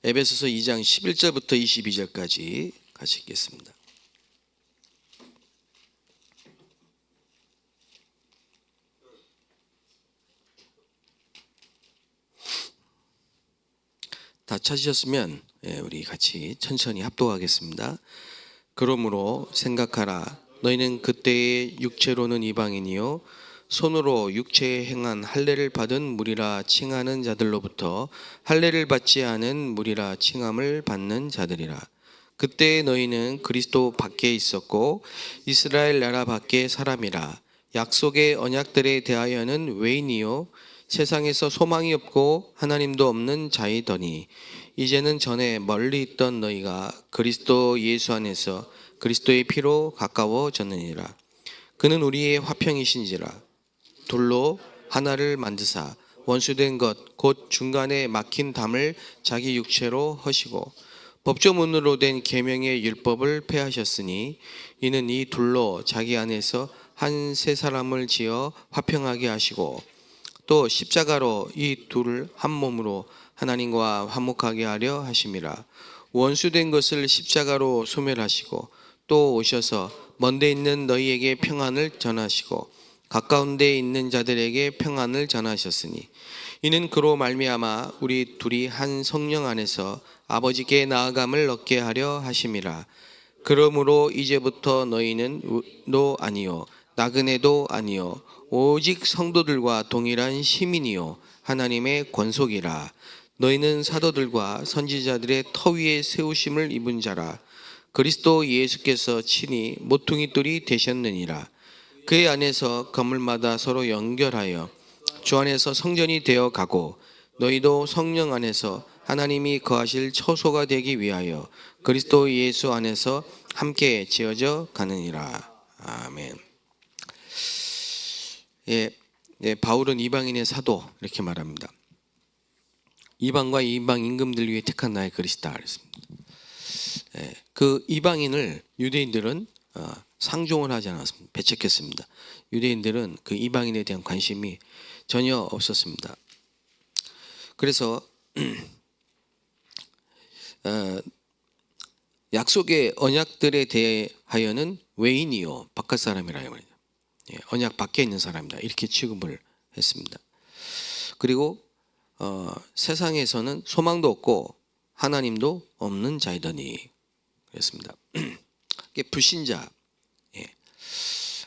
에베소서 2장 11절부터 22절까지 같이 읽겠습니다. 다 찾으셨으면 우리 같이 천천히 합독하겠습니다. 그러므로 생각하라. 너희는 그때의 육체로는 이방인이요 손으로 육체에 행한 할례를 받은 무리라 칭하는 자들로부터 할례를 받지 않은 무리라 칭함을 받는 자들이라. 그때 너희는 그리스도 밖에 있었고 이스라엘 나라 밖의 사람이라. 약속의 언약들에 대하여는 외인이요 세상에서 소망이 없고 하나님도 없는 자이더니 이제는 전에 멀리 있던 너희가 그리스도 예수 안에서 그리스도의 피로 가까워졌느니라. 그는 우리의 화평이신지라. 둘로 하나를 만드사 원수된 것 곧 중간에 막힌 담을 자기 육체로 허시고 법조문으로 된 계명의 율법을 폐하셨으니 이는 이 둘로 자기 안에서 한 세 사람을 지어 화평하게 하시고 또 십자가로 이 둘을 한 몸으로 하나님과 화목하게 하려 하심이라. 원수된 것을 십자가로 소멸하시고 또 오셔서 먼데 있는 너희에게 평안을 전하시고 가까운 데 있는 자들에게 평안을 전하셨으니 이는 그로 말미암아 우리 둘이 한 성령 안에서 아버지께 나아감을 얻게 하려 하심이라. 그러므로 이제부터 너희는 도 아니요 나그네도 아니요 오직 성도들과 동일한 시민이요 하나님의 권속이라. 너희는 사도들과 선지자들의 터 위에 세우심을 입은 자라. 그리스도 예수께서 친히 모퉁이 돌이 되셨느니라. 그의 안에서 건물마다 서로 연결하여 주 안에서 성전이 되어 가고 너희도 성령 안에서 하나님이 거하실 처소가 되기 위하여 그리스도 예수 안에서 함께 지어져 가느니라. 아멘. 바울은 이방인의 사도 이렇게 말합니다. 이방과 이방 임금들 위해 택한 나의 그리스도다 그랬습니다. 그 이방인을 유대인들은 상종을 하지 않았습니다. 배척했습니다. 유대인들은 그 이방인에 대한 관심이 전혀 없었습니다. 그래서 약속의 언약들에 대하여는 외인이요 바깥 사람이라 말이죠. 언약 밖에 있는 사람이다 이렇게 취급을 했습니다. 그리고 세상에서는 소망도 없고 하나님도 없는 자이더니 그랬습니다. 불신자,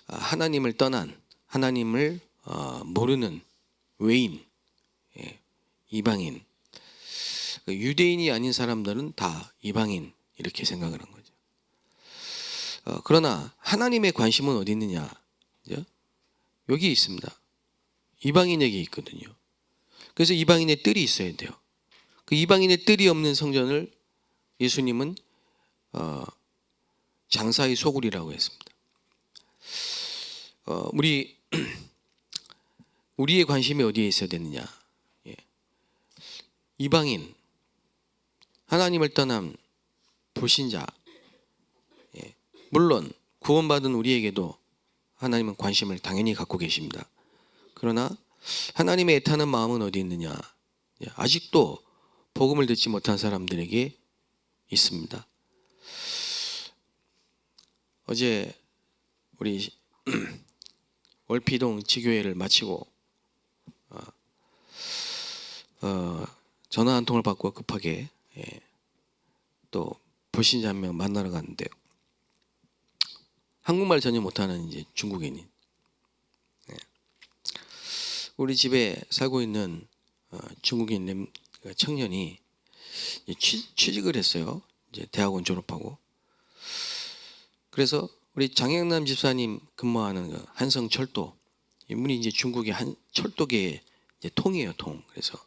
하나님을 떠난 하나님을 모르는 외인, 이방인, 유대인이 아닌 사람들은 다 이방인 이렇게 생각을 한 거죠. 그러나 하나님의 관심은 어디 있느냐? 여기 있습니다. 이방인에게 있거든요. 그래서 이방인의 뜰이 있어야 돼요. 그 이방인의 뜰이 없는 성전을 예수님은 장사의 소굴이라고 했습니다. 우리의 관심이 어디에 있어야 되느냐? 이방인, 하나님을 떠난 불신자, 물론 구원받은 우리에게도 하나님은 관심을 당연히 갖고 계십니다. 그러나 하나님의 애타는 마음은 어디 있느냐? 아직도 복음을 듣지 못한 사람들에게 있습니다. 어제 우리 월피동 지교회를 마치고 전화 한 통을 받고 급하게 또 불신자 한 명 만나러 갔는데요. 한국말 전혀 못하는 이제 중국인이 우리 집에 살고 있는 중국인 청년이 취직을 했어요. 이제 대학원 졸업하고. 그래서 우리 장영남 집사님 근무하는 그 한성철도 이분이 이제 중국의 한 철도계의 이제 통이에요, 통. 그래서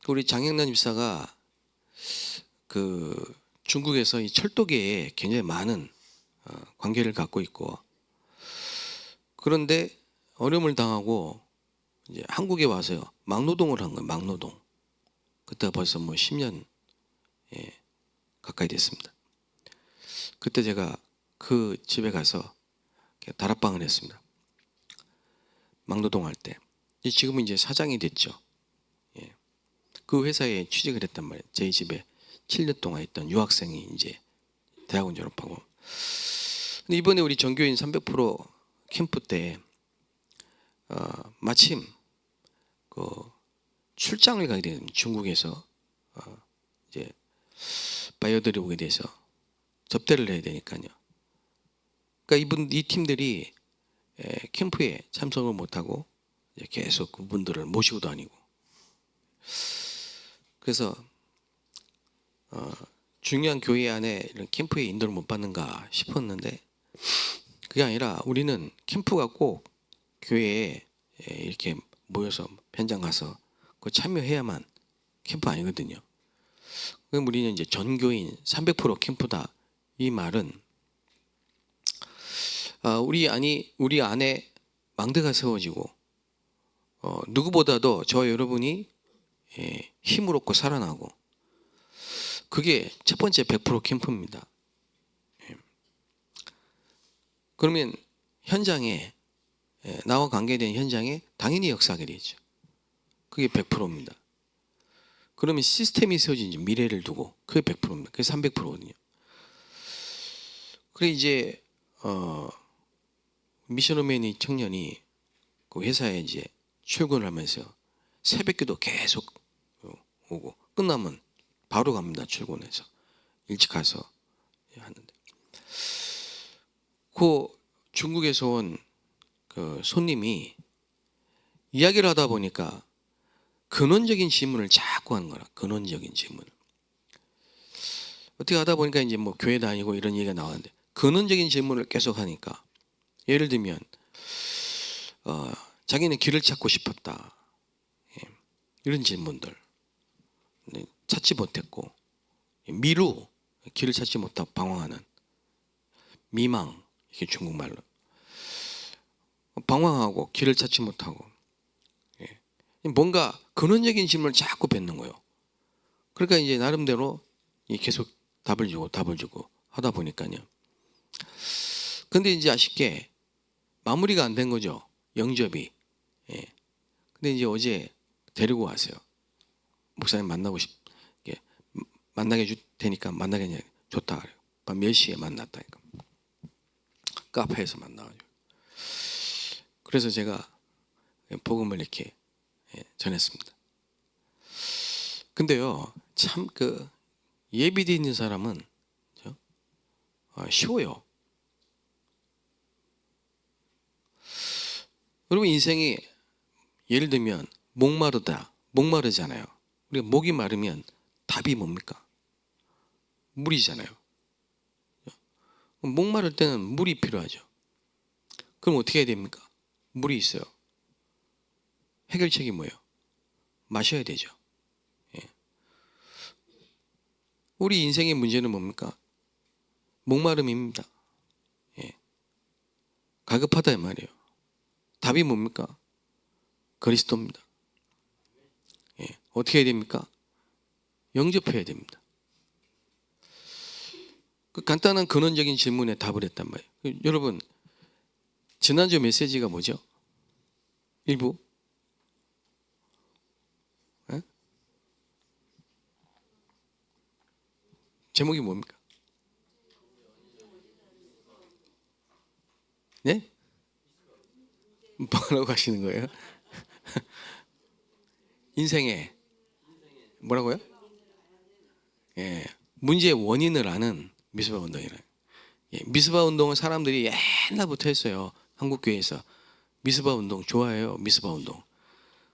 우리 장영남 집사가 그 중국에서 이 철도계에 굉장히 많은 관계를 갖고 있고 그런데 어려움을 당하고 이제 한국에 와서요 막노동을 한 거예요. 막노동. 그때가 벌써 뭐 10년 가까이 됐습니다. 그때 제가 그 집에 가서 다락방을 했습니다. 막노동 할 때. 지금은 이제 사장이 됐죠. 그 회사에 취직을 했단 말이에요. 저희 집에 7년 동안 있던 유학생이 이제 대학원 졸업하고. 근데 이번에 우리 전교인 300% 캠프 때 마침 그 출장을 가게 되는 중국에서 이제 바이어들이 오게 돼서 접대를 해야 되니까요. 그러니까 이 팀들이 캠프에 참석을 못하고 계속 그분들을 모시고 다니고. 그래서 중요한 교회 안에 이런 캠프에 인도를 못 받는가 싶었는데 그게 아니라 우리는 캠프가 꼭 교회에 이렇게 모여서 현장 가서 그 참여해야만 캠프 아니거든요. 그럼 우리는 이제 전교인 300% 캠프다. 이 말은 우리 안에 망대가 세워지고 누구보다도 저 여러분이 힘을 얻고 살아나고 그게 첫 번째 100% 캠프입니다. 그러면 현장에 나와 관계된 현장에 당연히 역사하게 되죠. 그게 100%입니다. 그러면 시스템이 세워진 미래를 두고 그게 100%입니다. 그게 300%거든요. 그래 이제 미션오맨이 청년이 그 회사에 이제 출근을 하면서 새벽기도 계속 오고 끝나면 바로 갑니다. 출근해서 일찍 가서 하는데 그 중국에서 온 그 손님이 이야기를 하다 보니까 근원적인 질문을 자꾸 하는 거라. 근원적인 질문을 어떻게 하다 보니까 이제 뭐 교회 다니고 이런 얘기가 나왔는데 근원적인 질문을 계속 하니까 예를 들면 자기는 길을 찾고 싶었다. 이런 질문들 찾지 못했고 미루 길을 찾지 못하고 방황하는 미망 이게 중국말로 방황하고 길을 찾지 못하고 뭔가 근원적인 질문을 자꾸 뱉는 거예요. 그러니까 이제 나름대로 계속 답을 주고 하다 보니까요. 근데 이제 아쉽게 마무리가 안 된 거죠. 영접이. 근데 이제 어제 데리고 왔어요. 목사님 만나게 줄 테니까 만나게 좋다 그래요. 밤 10시에 만났다니까. 카페에서 만나가지고. 그래서 제가 복음을 이렇게 전했습니다. 근데요, 참 그 예비되어 있는 사람은 쉬워요. 여러분 인생이 예를 들면 목마르잖아요. 우리가 목이 마르면 답이 뭡니까? 물이잖아요. 목마를 때는 물이 필요하죠. 그럼 어떻게 해야 됩니까? 물이 있어요. 해결책이 뭐예요? 마셔야 되죠. 우리 인생의 문제는 뭡니까? 목마름입니다. 가급하다 이 말이에요. 답이 뭡니까? 그리스도입니다. 어떻게 해야 됩니까? 영접해야 됩니다. 그 간단한 근원적인 질문에 답을 했단 말이에요. 여러분 지난주 메시지가 뭐죠? 일부 제목이 뭡니까? 네? 뭐라고 하시는 거예요? 인생에 뭐라고요? 문제의 원인을 아는 미스바 운동이라. 미스바 운동은 사람들이 옛날부터 했어요. 한국교회에서 미스바 운동 좋아해요. 미스바 운동.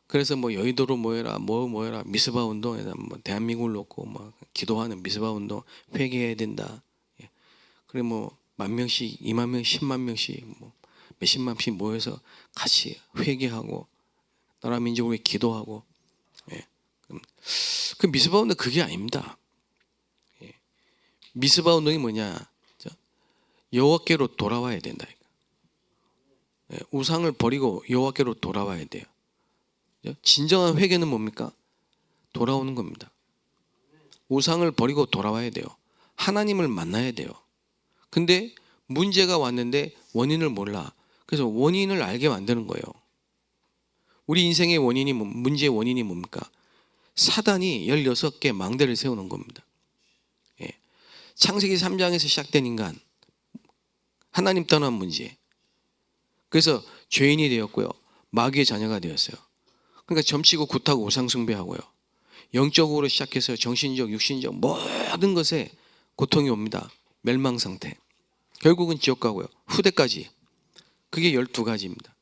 그래서 뭐 여의도로 모여라, 모여라, 미스바 운동에다 뭐 대한민국을 놓고 뭐 기도하는 미스바 운동 회개해야 된다. 그래 뭐 10,000명씩, 20,000명, 100,000명씩 뭐 몇십만씩 모여서 같이 회개하고 나라 민족을 기도하고. 그 미스바 운동 그게 아닙니다. 미스바 운동이 뭐냐? 여호와께로 돌아와야 된다. 우상을 버리고 여호와께로 돌아와야 돼요. 진정한 회개는 뭡니까? 돌아오는 겁니다. 우상을 버리고 돌아와야 돼요. 하나님을 만나야 돼요. 근데 문제가 왔는데 원인을 몰라. 그래서 원인을 알게 만드는 거예요. 우리 인생의 문제의 원인이 뭡니까? 사단이 16개 망대를 세우는 겁니다. 예. 창세기 3장에서 시작된 인간, 하나님 떠난 문제. 그래서 죄인이 되었고요. 마귀의 자녀가 되었어요. 그러니까 점치고 굿하고 우상숭배하고요. 영적으로 시작해서 정신적, 육신적 모든 것에 고통이 옵니다. 멸망 상태. 결국은 지옥 가고요. 후대까지. 그게 12가지입니다.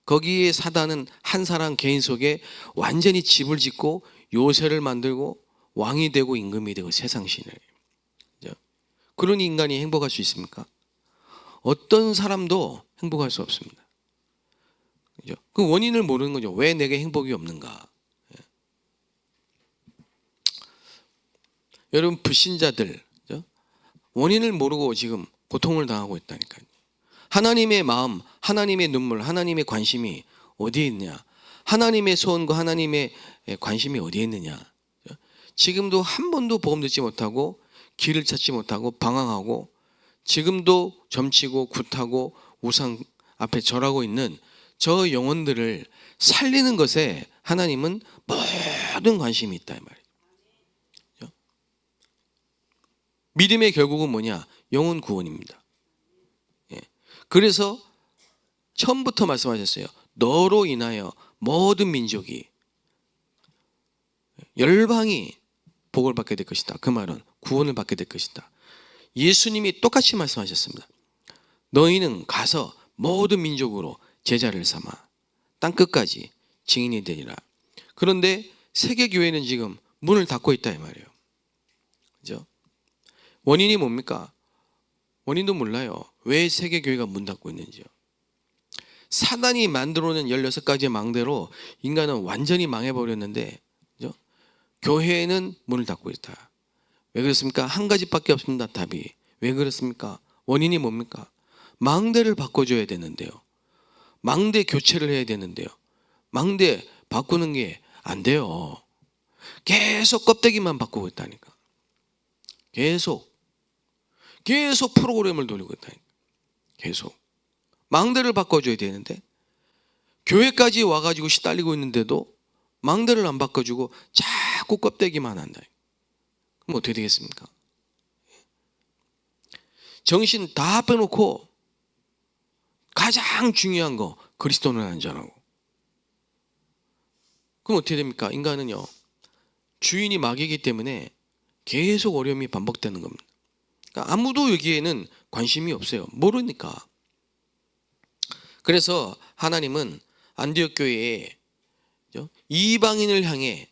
거기에 사단은 한 사람 개인 속에 완전히 집을 짓고 요새를 만들고 왕이 되고 임금이 되고 세상 신을. 그런 인간이 행복할 수 있습니까? 어떤 사람도 행복할 수 없습니다. 그 원인을 모르는 거죠. 왜 내게 행복이 없는가? 여러분, 불신자들 원인을 모르고 지금 고통을 당하고 있다니까요. 하나님의 마음, 하나님의 눈물, 하나님의 관심이 어디에 있느냐? 하나님의 소원과 하나님의 관심이 어디에 있느냐? 지금도 한 번도 복음 듣지 못하고 길을 찾지 못하고 방황하고 지금도 점치고 굿하고 우상 앞에 절하고 있는 저 영혼들을 살리는 것에 하나님은 모든 관심이 있다 이 말이에요. 믿음의 결국은 뭐냐? 영혼 구원입니다. 그래서 처음부터 말씀하셨어요. 너로 인하여 모든 민족이, 열방이 복을 받게 될 것이다. 그 말은 구원을 받게 될 것이다. 예수님이 똑같이 말씀하셨습니다. 너희는 가서 모든 민족으로 제자를 삼아 땅끝까지 증인이 되리라. 그런데 세계교회는 지금 문을 닫고 있다 이 말이에요. 그죠? 원인이 뭡니까? 원인도 몰라요. 왜 세계교회가 문 닫고 있는지요. 사단이 만들어낸 16가지의 망대로 인간은 완전히 망해버렸는데, 그죠? 교회는 문을 닫고 있다. 왜 그렇습니까? 한 가지밖에 없습니다. 답이. 왜 그렇습니까? 원인이 뭡니까? 망대를 바꿔줘야 되는데요. 망대 교체를 해야 되는데요. 망대 바꾸는 게 안 돼요. 계속 껍데기만 바꾸고 있다니까. 계속 프로그램을 돌리고 있다니까. 계속 망대를 바꿔줘야 되는데 교회까지 와가지고 시달리고 있는데도 망대를 안 바꿔주고 자꾸 껍데기만 한다. 그럼 어떻게 되겠습니까? 정신 다 빼놓고 가장 중요한 거 그리스도는 안전하고. 그럼 어떻게 됩니까? 인간은요, 주인이 마귀이기 때문에 계속 어려움이 반복되는 겁니다. 그러니까 아무도 여기에는 관심이 없어요. 모르니까. 그래서 하나님은 안디옥 교회에 이방인을 향해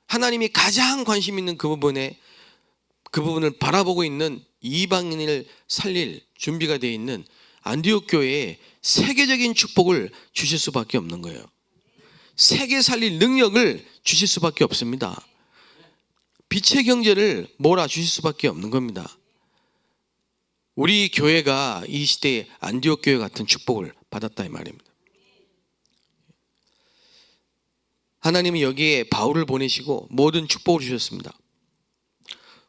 하나님이 가장 관심 있는 그 부분을 바라보고 있는 이방인을 살릴 준비가 되어 있는 안디옥 교회에 세계적인 축복을 주실 수밖에 없는 거예요. 세계 살릴 능력을 주실 수밖에 없습니다. 빛의 경제를 몰아주실 수밖에 없는 겁니다. 우리 교회가 이 시대에 안디옥 교회 같은 축복을 받았다 이 말입니다. 하나님이 여기에 바울을 보내시고 모든 축복을 주셨습니다.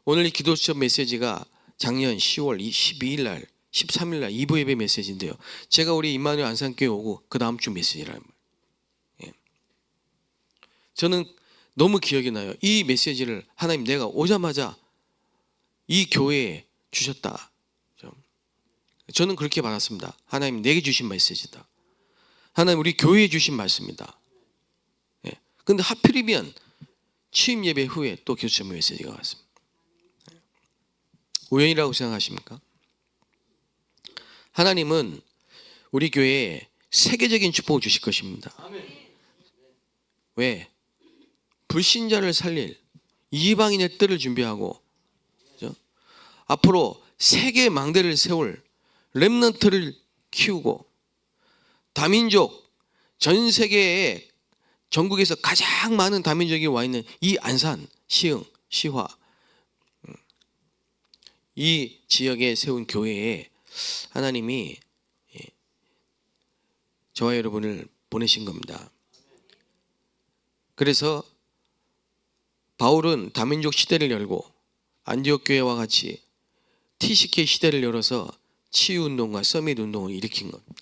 오늘 이 기도 수업 메시지가 작년 10월 12일 날 13일 날 2부 예배 메시지인데요. 제가 우리 임마누엘 안산교회 오고 그 다음 주 메시지라는 말이에요. 저는 너무 기억이 나요. 이 메시지를 하나님 내가 오자마자 이 교회에 주셨다. 저는 그렇게 받았습니다. 하나님 내게 주신 메시지다. 하나님 우리 교회에 주신 말씀이다. 그런데 하필이면 취임 예배 후에 또 교수님 메시지가 왔습니다. 우연이라고 생각하십니까? 하나님은 우리 교회에 세계적인 축복을 주실 것입니다. 왜? 불신자를 살릴 이방인의 뜰을 준비하고, 그렇죠? 앞으로 세계 망대를 세울 렘넌트를 키우고 다민족, 전 세계에 전국에서 가장 많은 다민족이 와 있는 이 안산, 시흥, 시화 이 지역에 세운 교회에 하나님이 저와 여러분을 보내신 겁니다. 그래서 바울은 다민족 시대를 열고 안디옥 교회와 같이 TCK 시대를 열어서 치유운동과 서밋운동을 일으킨 겁니다.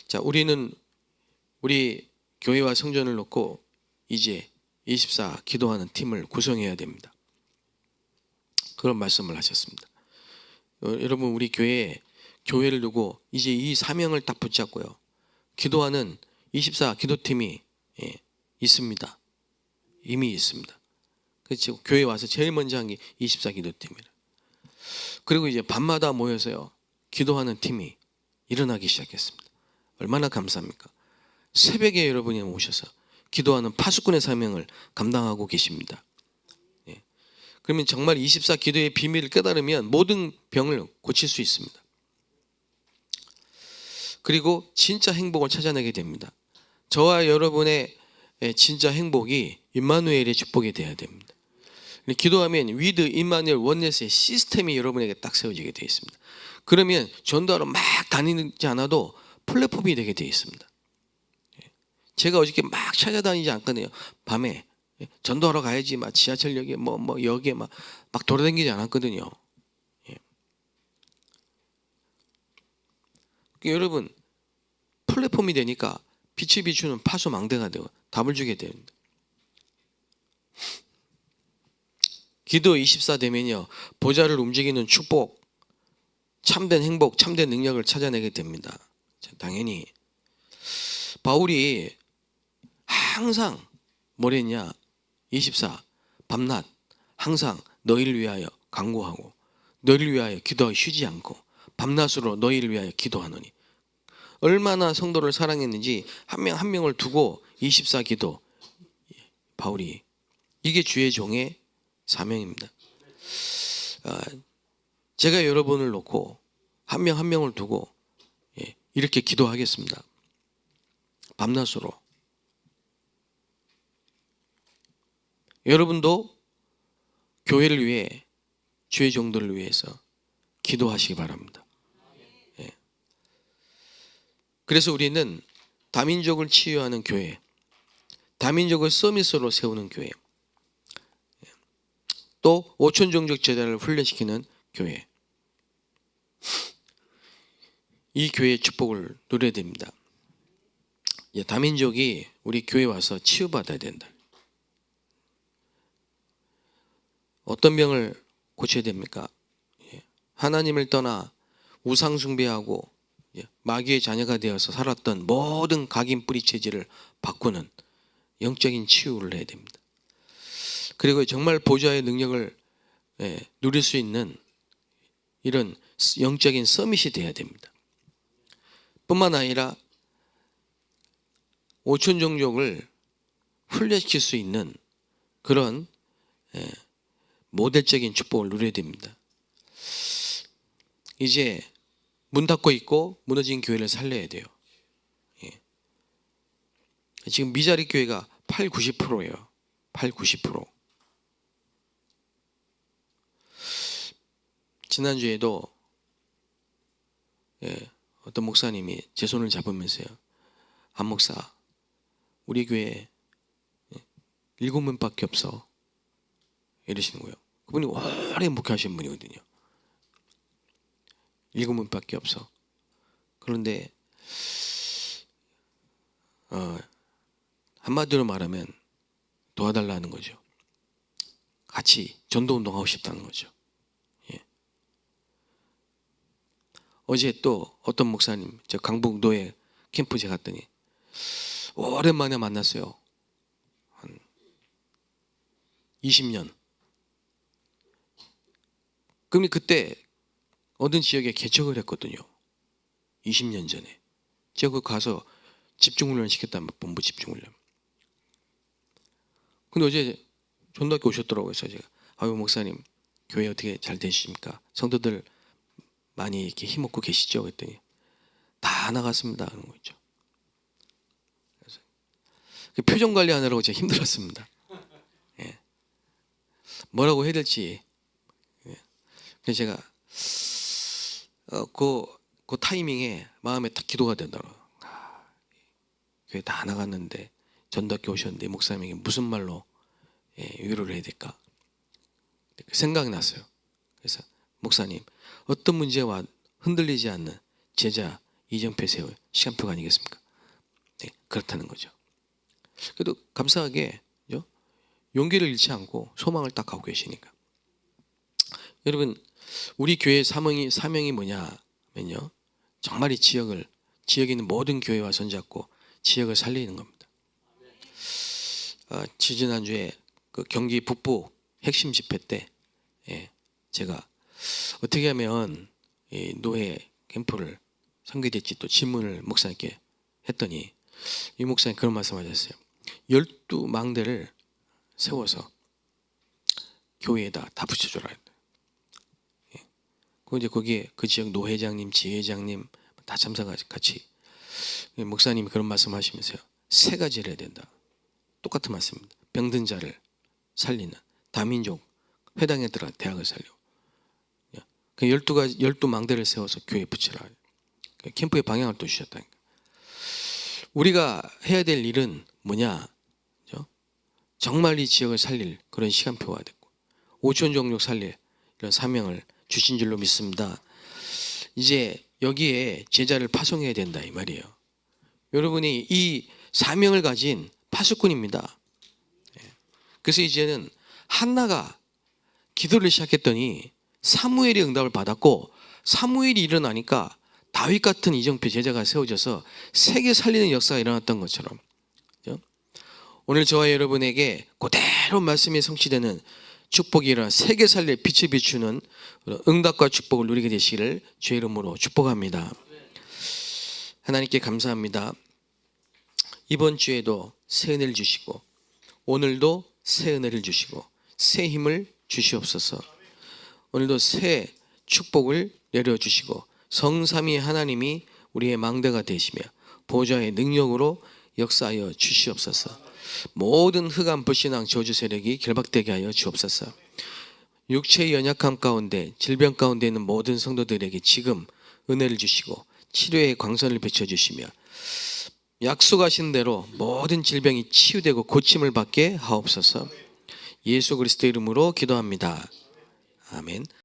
자, 우리는 우리 교회와 성전을 놓고 이제 24 기도하는 팀을 구성해야 됩니다. 그런 말씀을 하셨습니다. 여러분, 우리 교회를 두고 이제 이 사명을 딱 붙잡고요, 기도하는 24 기도팀이 있습니다. 이미 있습니다. 그렇죠. 교회 와서 제일 먼저 한 게 24 기도팀이라. 그리고 이제 밤마다 모여서요, 기도하는 팀이 일어나기 시작했습니다. 얼마나 감사합니까? 새벽에 여러분이 오셔서 기도하는 파수꾼의 사명을 감당하고 계십니다. 그러면 정말 24 기도의 비밀을 깨달으면 모든 병을 고칠 수 있습니다. 그리고 진짜 행복을 찾아내게 됩니다. 저와 여러분의 진짜 행복이 임마누엘의 축복이 되어야 됩니다. 기도하면 위드 임마누엘 원네스의 시스템이 여러분에게 딱 세워지게 되어 있습니다. 그러면 전도하러 막 다니지 않아도 플랫폼이 되게 되어 있습니다. 제가 어저께 막 찾아다니지 않거든요. 밤에 전도하러 가야지 막 지하철역에 뭐 역에 막 돌아다니지 않았거든요. 여러분, 플랫폼이 되니까 빛이 비추는 파수망대가 되고 답을 주게 됩니다. 기도 24 되면요, 보좌를 움직이는 축복, 참된 행복, 참된 능력을 찾아내게 됩니다. 당연히 바울이 항상 뭐랬냐, 24 밤낮 항상 너희를 위하여 간구하고 너희를 위하여 기도하기 쉬지 않고 밤낮으로 너희를 위하여 기도하노니. 얼마나 성도를 사랑했는지 한 명 한 명을 두고 24 기도, 바울이, 이게 주의 종의 사명입니다. 제가 여러분을 놓고 한 명 한 명을 두고 이렇게 기도하겠습니다. 밤낮으로. 여러분도 교회를 위해, 주의 종들을 위해서 기도하시기 바랍니다. 그래서 우리는 다민족을 치유하는 교회, 다민족을 서밋으로 세우는 교회, 또 5천 종족 제자를 훈련시키는 교회, 이 교회의 축복을 누려야 됩니다. 다민족이 우리 교회에 와서 치유받아야 된다. 어떤 병을 고쳐야 됩니까? 하나님을 떠나 우상 숭배하고 마귀의 자녀가 되어서 살았던 모든 각인 뿌리 체질을 바꾸는 영적인 치유를 해야 됩니다. 그리고 정말 보좌의 능력을 누릴 수 있는 이런 영적인 서밋이 되어야 됩니다. 뿐만 아니라 5천 종족을 훈련시킬 수 있는 그런 모델적인 축복을 누려야 됩니다. 이제 문 닫고 있고 무너진 교회를 살려야 돼요. 지금 미자리 교회가 80-90%예요. 80-90%. 지난주에도 어떤 목사님이 제 손을 잡으면서요, 한 목사, 우리 교회 7문밖에 없어, 이러시는 거예요. 그분이 오래 목회하신 분이거든요. 7문밖에 없어. 그런데 한마디로 말하면 도와달라는 거죠. 같이 전도운동하고 싶다는 거죠. 어제 또 어떤 목사님, 저 강북노예 캠프에 갔더니 오랜만에 만났어요. 한 20년. 그럼 그때 어떤 지역에 개척을 했거든요. 20년 전에. 제가 거기 가서 집중훈련 시켰단 말이에요. 본부 집중훈련. 근데 어제 전도학교 오셨더라고요. 그래서 제가, 아유 목사님, 교회 어떻게 잘 되십니까? 성도들 많이 이렇게 힘없고 계시죠? 그랬더니 다 나갔습니다. 그런 거 있죠. 그래서 표정 관리하느라고 제가 힘들었습니다. 뭐라고 해야 될지. 그래서 제가 그 타이밍에 마음에 딱 기도가 되더라고요. 교회 다 나갔는데 전도학교 오셨는데 목사님에게 무슨 말로 위로를 해야 될까? 생각이 났어요. 그래서 목사님, 어떤 문제와 흔들리지 않는 제자 이정표 세울 시간표가 아니겠습니까? 그렇다는 거죠. 그래도 감사하게 그죠? 용기를 잃지 않고 소망을 딱 갖고 계시니까. 여러분, 우리 교회의 사명이 뭐냐면요, 정말 이 지역에 있는 모든 교회와 손잡고 지역을 살리는 겁니다. 지지난주에 그 경기 북부 핵심 집회 때 제가 어떻게 하면 이 노예 캠프를 선교될지 또 질문을 목사님께 했더니 이 목사님 그런 말씀하셨어요. 12망대를 세워서 교회에다 다 붙여줘라. 이제 거기에 그 지역 노회장님, 지회장님 다 같이 목사님이 그런 말씀하시면서요. 3가지를 해야 된다. 똑같은 말씀입니다. 병든 자를 살리는 다민족 회당에 들어가 대학을 살려. 그 12망대를 세워서 교회에 붙여라. 캠프의 방향을 또 주셨다니까. 우리가 해야 될 일은 뭐냐? 그죠? 정말 이 지역을 살릴 그런 시간표가 됐고 5천 종족 살릴 이런 사명을 주신 줄로 믿습니다. 이제 여기에 제자를 파송해야 된다 이 말이에요. 여러분이 이 사명을 가진 파수꾼입니다. 그래서 이제는 한나가 기도를 시작했더니 사무엘이 응답을 받았고 사무엘이 일어나니까 다윗 같은 이정표 제자가 세워져서 세계 살리는 역사가 일어났던 것처럼, 그렇죠? 오늘 저와 여러분에게 그대로 말씀이 성취되는 축복이 일어나 세계 살릴 빛을 비추는 응답과 축복을 누리게 되시기를 주의 이름으로 축복합니다. 하나님께 감사합니다. 이번 주에도 새 은혜를 주시고 오늘도 새 은혜를 주시고 새 힘을 주시옵소서. 오늘도 새 축복을 내려주시고 성삼위 하나님이 우리의 망대가 되시며 보좌의 능력으로 역사하여 주시옵소서. 모든 흑암 불신앙 저주 세력이 결박되게 하여 주옵소서. 육체의 연약함 가운데 질병 가운데 있는 모든 성도들에게 지금 은혜를 주시고 치료의 광선을 비춰주시며 약속하신 대로 모든 질병이 치유되고 고침을 받게 하옵소서. 예수 그리스도 이름으로 기도합니다. 아멘.